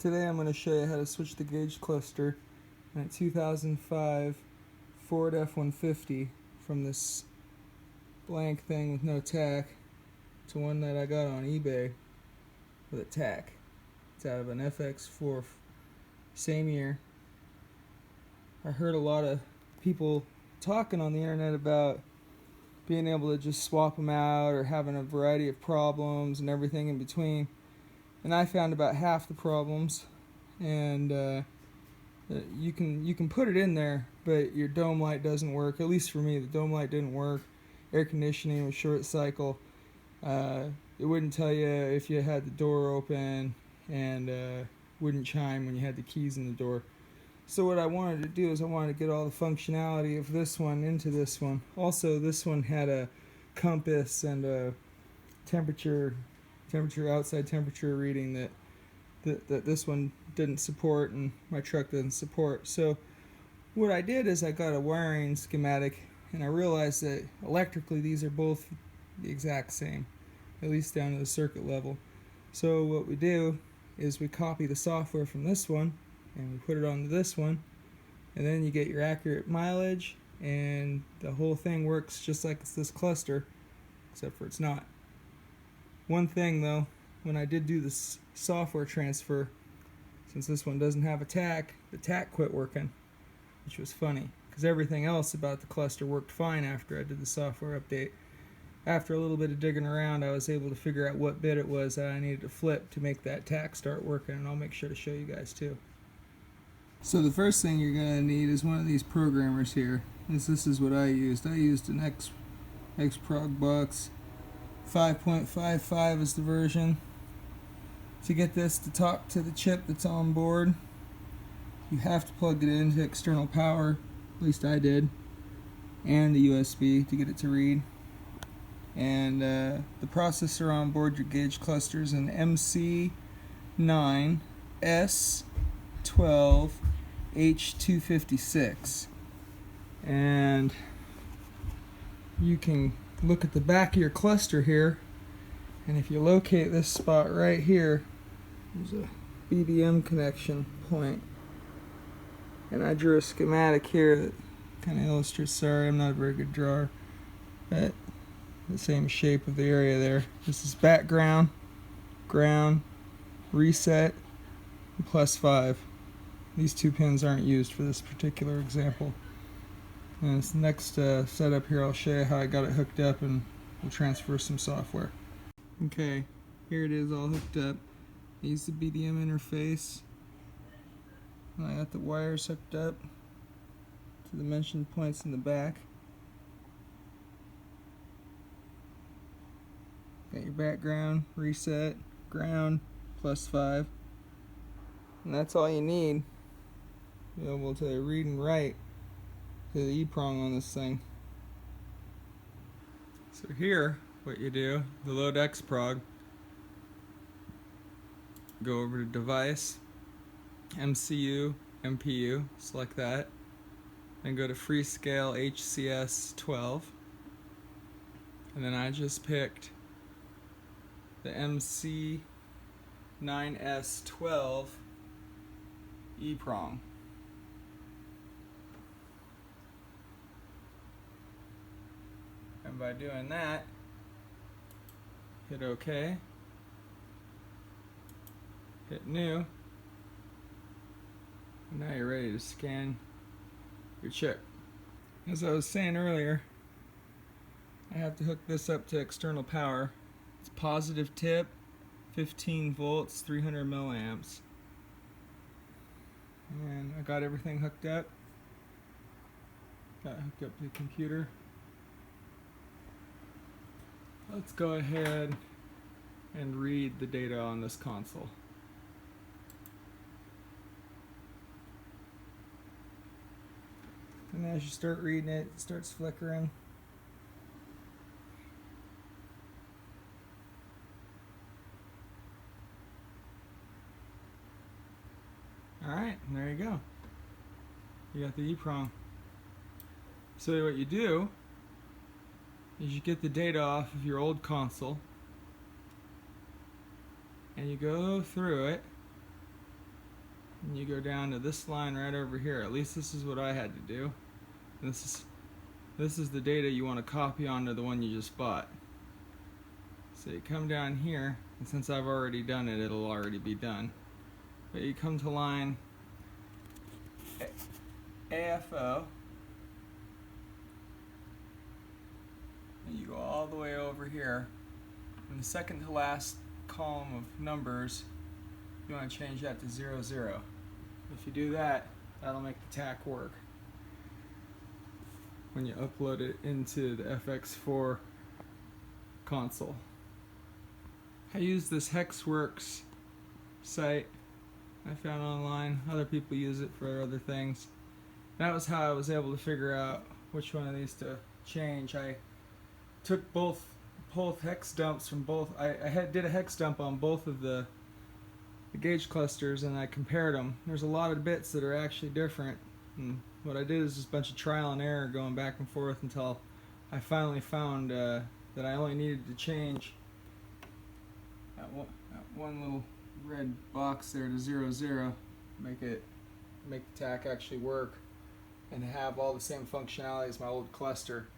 Today I'm going to show you how to switch the gauge cluster in a 2005 Ford F-150 from this blank thing with no tack to one that I got on eBay with a tack. It's out of an FX-4, same year. I heard a lot of people talking on the internet about being able to just swap them out or having a variety of problems and everything in between. And I found about half the problems, and you can put it in there, but your dome light doesn't work. At least for me, the dome light didn't work. Air conditioning was short cycle. It wouldn't tell you if you had the door open, and wouldn't chime when you had the keys in the door. So what I wanted to do is I wanted to get all the functionality of this one into this one. Also, this one had a compass and a outside temperature reading that this one didn't support and my truck doesn't support. So what I did is I got a wiring schematic, and I realized that electrically these are both the exact same, at least down to the circuit level. So what we do is we copy the software from this one and we put it onto this one, and then you get your accurate mileage, and the whole thing works just like it's this cluster, except for it's not. One thing though, when I did do this software transfer, since this one doesn't have a tack, the tack quit working, which was funny because everything else about the cluster worked fine after I did the software update. After a little bit of digging around, I was able to figure out what bit it was that I needed to flip to make that tack start working, and I'll make sure to show you guys too. So the first thing you're going to need is one of these programmers here. This is what I used. I used an Xprog box. 5.55 is the version. To get this to talk to the chip that's on board, you have to plug it into external power, at least I did, and the USB to get it to read. And the processor on board your gauge cluster is an MC9S12H256. And you can look at the back of your cluster here, and if you locate this spot right here, there's a BDM connection point, and I drew a schematic here that kind of illustrates. Sorry, I'm not a very good drawer, but the same shape of the area there. This is background, ground, reset, and +5. These two pins aren't used for this particular example. And this next setup here, I'll show you how I got it hooked up, and we'll transfer some software. Okay, here it is all hooked up. I used the BDM interface. And I got the wires hooked up to the mentioned points in the back. Got your background, reset, ground, +5. And that's all you need to be able to read and write to the E-prong on this thing. So here, what you do, the load Xprog, go over to Device, MCU, MPU, select that, then go to Freescale HCS 12, and then I just picked the MC9S12 E-prong. And by doing that, hit OK, hit New, and now you're ready to scan your chip. As I was saying earlier, I have to hook this up to external power. It's positive tip, 15 volts, 300 milliamps. And I got everything hooked up. Got hooked up to the computer. Let's go ahead and read the data on this console. And as you start reading it, it starts flickering. Alright, and there you go. You got the E-prong. So what you do is you get the data off of your old console and you go through it and you go down to this line right over here. At least this is what I had to do. And this is the data you want to copy onto the one you just bought. So you come down here, and since I've already done it, it'll already be done. But you come to line AFO, and you go all the way over here. In the second to last column of numbers, you want to change that to 00. If you do that, that'll make the tack work when you upload it into the FX-4 console. I use this Hexworks site I found online. Other people use it for other things. That was how I was able to figure out which one of these to change. I took both hex dumps from both. I did a hex dump on both of the gauge clusters, and I compared them. There's a lot of bits that are actually different, and what I did is just a bunch of trial and error going back and forth until I finally found that I only needed to change that one little red box there to 00, make the tack actually work and have all the same functionality as my old cluster.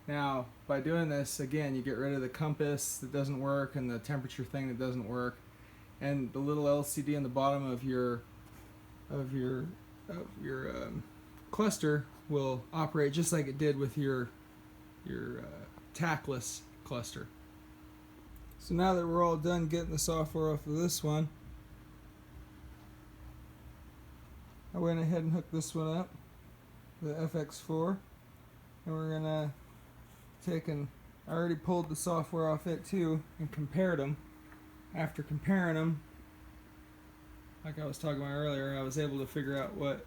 Now, by doing this, again, you get rid of the compass that doesn't work and the temperature thing that doesn't work, and the little LCD on the bottom of your cluster will operate just like it did with your tackless cluster. So now that we're all done getting the software off of this one, I went ahead and hooked this one up, the FX-4, and we're gonna I already pulled the software off it too and compared them. After comparing them, like I was talking about earlier, I was able to figure out what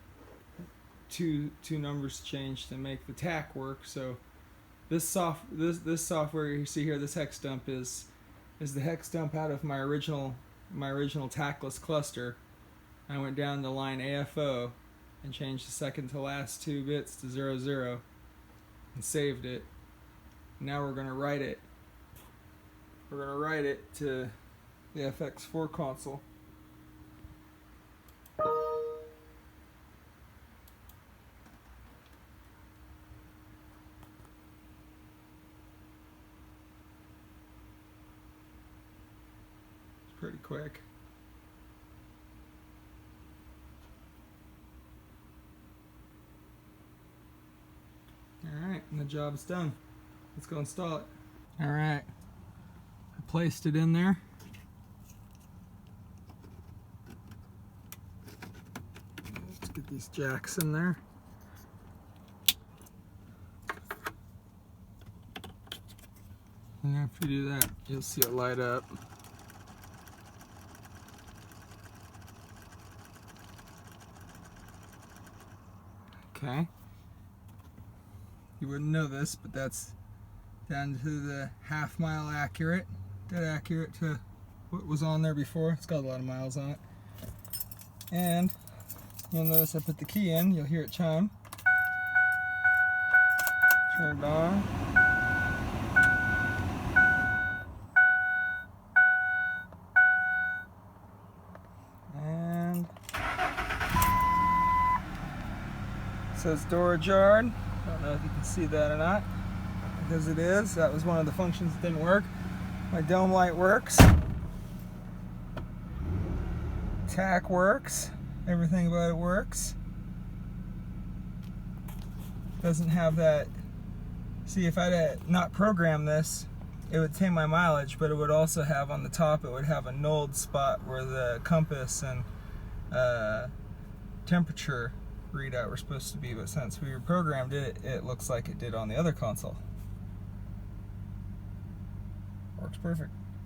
two numbers changed to make the tack work. So this software you see here, this hex dump is the hex dump out of my original tackless cluster. I went down the line AFO and changed the second to last 2 bits to 00 and saved it. Now we're going to write it. We're going to write it to the FX-4 console. It's pretty quick. Alright, and the job's done. Let's go install it. Alright, I placed it in there. Let's get these jacks in there. And after you do that, you'll see it light up. Okay. You wouldn't know this, but that's down to the half mile accurate. Dead accurate to what was on there before. It's got a lot of miles on it. And you'll notice I put the key in. You'll hear it chime. Turn it on. And it says door ajarred. I don't know if you can see that or not, because it is. That was one of the functions that didn't work. My dome light works. Tack works. Everything about it works. Doesn't have that. See, if I'd not programmed this, it would take my mileage, but it would also have on the top, it would have a nulled spot where the compass and temperature readout were supposed to be, but since we reprogrammed it, it looks like it did on the other console. Works perfect.